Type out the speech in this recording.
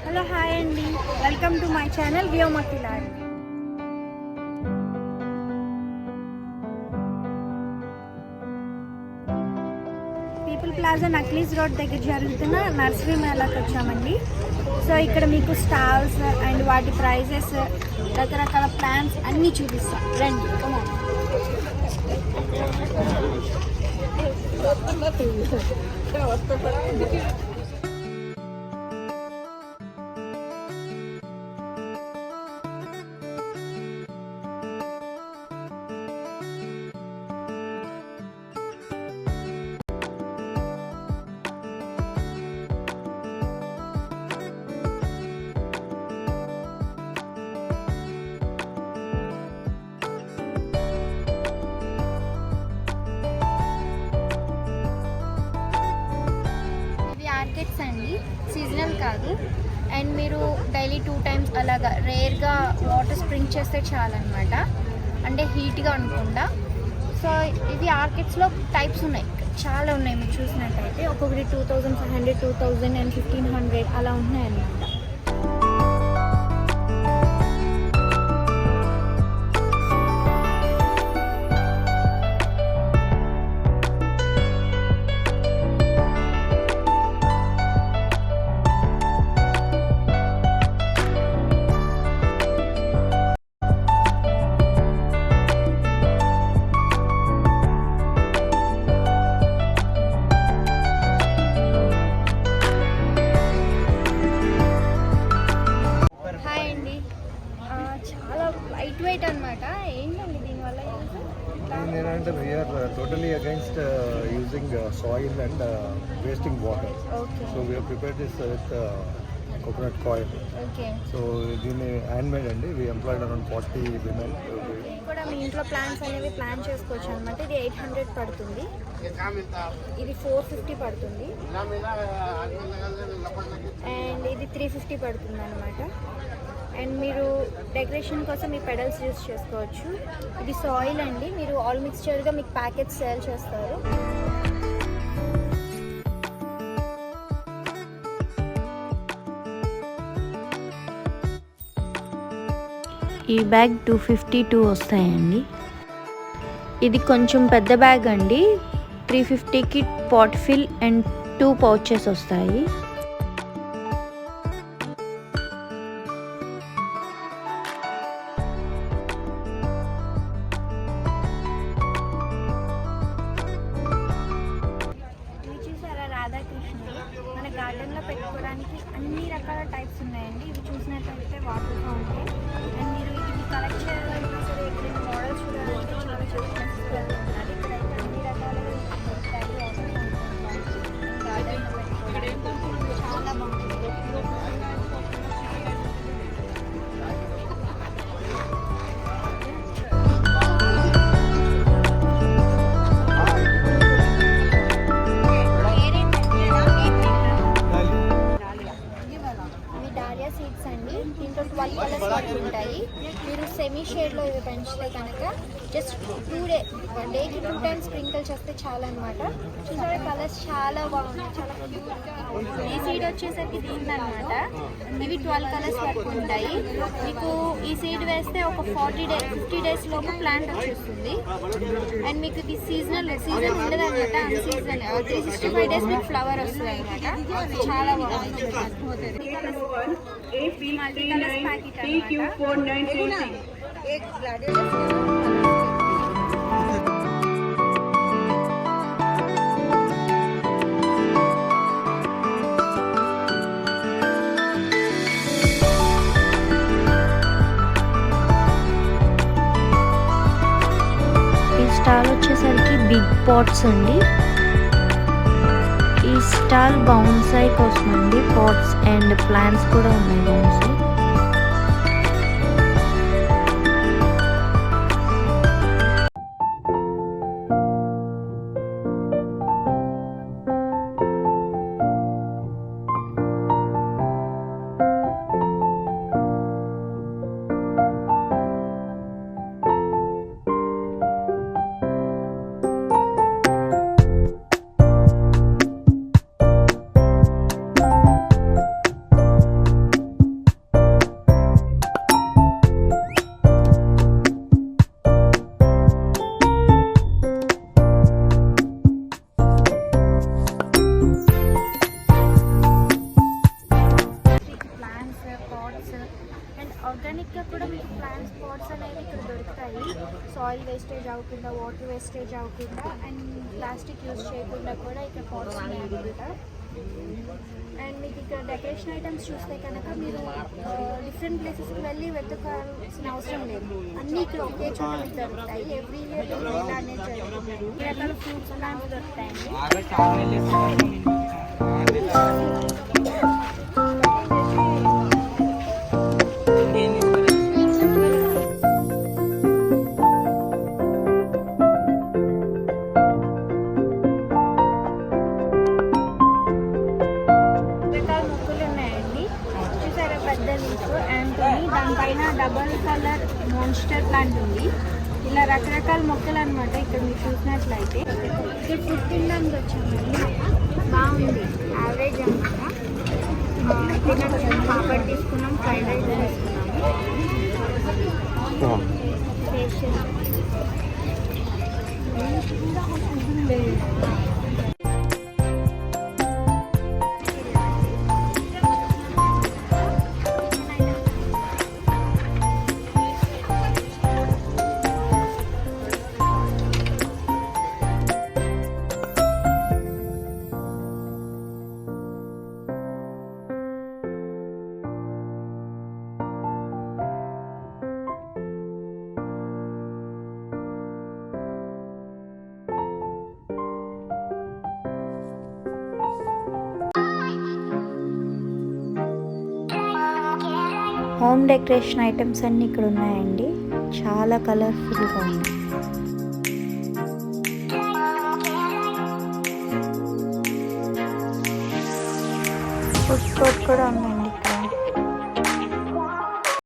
Hello hi అండి, welcome to my channel వ్యోమకిలాడ్. People plaza necklace road దగ్గర జరుగుతున్న నర్సరీ మేళాకి వచ్చామండి. సో ఇక్కడ మీకు స్టాల్స్ అండ్ వాటి ప్రైజెస్, రకరకాల ప్లాన్స్ అన్నీ చూపిస్తాం. రండి. మార్కెట్స్ అండి, సీజనల్ కాదు. అండ్ మీరు డైలీ 2 times అలాగా రేర్గా వాటర్ స్ప్రింక్ చేస్తే చాలన్నమాట, అంటే హీట్గా అనుకుండా. సో ఇవి ఆర్కిడ్స్లో టైప్స్ ఉన్నాయి, చాలా ఉన్నాయి. మీరు చూసినట్టయితే ఒక్కొక్కటి 2500, 2000 అండ్ 1500 అలా ఉన్నాయన్నమాట. లైట్ వెయిట్ అనమాట. ఏంటండి దీనివల్ల? నేనంటే we are totally against using soil and wasting water. So we are prepare this with coconut coir. So దీన్ని హ్యాండ్ మేడ్ అండి. We employed around 40 women. కూడా మీ ఇంట్లో ప్లాన్స్ అనేవి ప్లాన్ చేసుకోవచ్చు అనమాట. ఇది 800 పడుతుంది, ఇది 450 పడుతుంది, అండ్ ఇది 350 పడుతుంది అనమాట. అండ్ మీరు డెకరేషన్ కోసం ఈ పెడల్స్ యూస్ చేసుకోవచ్చు. ఇది సాయిల్ అండి, మీరు ఆల్ మిక్స్చర్గా మీకు ప్యాకెట్స్ సేల్ చేస్తారు. ఈ బ్యాగ్ 252 వస్తాయండి. ఇది కొంచెం పెద్ద బ్యాగ్ అండి. 350కి పాట్ ఫిల్ అండ్ 2 pouches వస్తాయి. మన గార్డెన్లో పెట్టుకోవడానికి అన్ని రకాల టైప్స్ ఉన్నాయండి. ఇవి చూసినట్లయితే వాటర్ ఫౌంటైన్. అండ్ మీరు ఇవి కలెక్ట్ చేయాలన్నా సరే, ఎక్కడైనా మోడల్స్ చూడాలంటే చాలా చూడాలి. ఇక్కడైతే అన్ని రకాలుగా దొరుకుతాయి. వాటర్ ఫౌంటైన్ గార్డెన్లో పెట్టుకోవడానికి చాలా బాగుంటుంది. సీడ్స్ అండి, దీంట్లో 12 కలర్స్ వరకు ఉంటాయి. మీరు సెమీ షేడ్లో ఇవి పెంచితే కనుక జస్ట్ 1 డేకి 2 times స్ప్రింకిల్ చేస్తే చాలా అనమాట. చూసారా, కలర్స్ చాలా బాగున్నాయి, చాలా క్యూట్గా. ఈ సీడ్ వచ్చేసరికి దీనిదనమాట. ఇవి 12 కలర్స్ వరకు ఉంటాయి. మీకు ఈ సీడ్ వేస్తే ఒక 50 days లోపు ప్లాంట్ వచ్చేస్తుంది. అండ్ మీకు ఇది సీజన్ ఉండదు అనమాట, అన్సీజన్ 365 days మీకు ఫ్లవర్ వస్తుంది అనమాట. చాలా బాగుంటుంది. మల్టీ కలర్స్ ప్యాకెట్ అనమాట. ఈ స్టాల్ వచ్చేసరికి బిగ్ పాట్స్ అండి. ఈ స్టాల్ బౌన్సాయి కోసం అండి. పాట్స్ అండ్ ప్లాంట్స్ కూడా ఉన్నాయి బౌన్సాయి. వేస్టేజ్ అవ్వకుండా, వాటర్ వేస్టేజ్ అవ్వకుండా అండ్ ప్లాస్టిక్ యూజ్ చేయకుండా కూడా ఇక్కడ పాట్స్ ఉన్నాయన్నమాట. అండ్ మీకు ఇక్కడ డెకరేషన్ ఐటమ్స్ చూస్తే కనుక మీరు డిఫరెంట్ ప్లేసెస్కి వెళ్ళి వెతకాల్సిన అవసరం లేదు, అన్నీ ఇక్కడ ఒకే చోట మీకు దొరుకుతాయి. ఎవ్రీ ఇయర్ ఇలా అనేది జరుగుతుంది. రకాల ఫ్రూట్స్ ప్లాంట్స్ దొరుకుతాయండి. దానిపైన డబల్ కలర్ మాన్స్టర్ ప్లాంట్ ఉంది. ఇలా రకరకాల మొక్కలు అనమాట. ఇక్కడ మీరు చూసినట్లయితే ఇక్కడ ఫుడ్ తినడానికి వచ్చామండి. బాగుంది, యావరేజ్ అనమాట. తినచ్చు. పాపడ్ తీసుకున్నాం, ఫ్రైడ్ రైస్ తీసుకున్నాము. టేస్ట్ హోమ్ డెకరేషన్ ఐటమ్స్ అన్నీ ఇక్కడ ఉన్నాయండి. చాలా కలర్ఫుల్గా ఉన్నాయి. ఫుడ్ కోర్ట్ కూడా ఉందండి.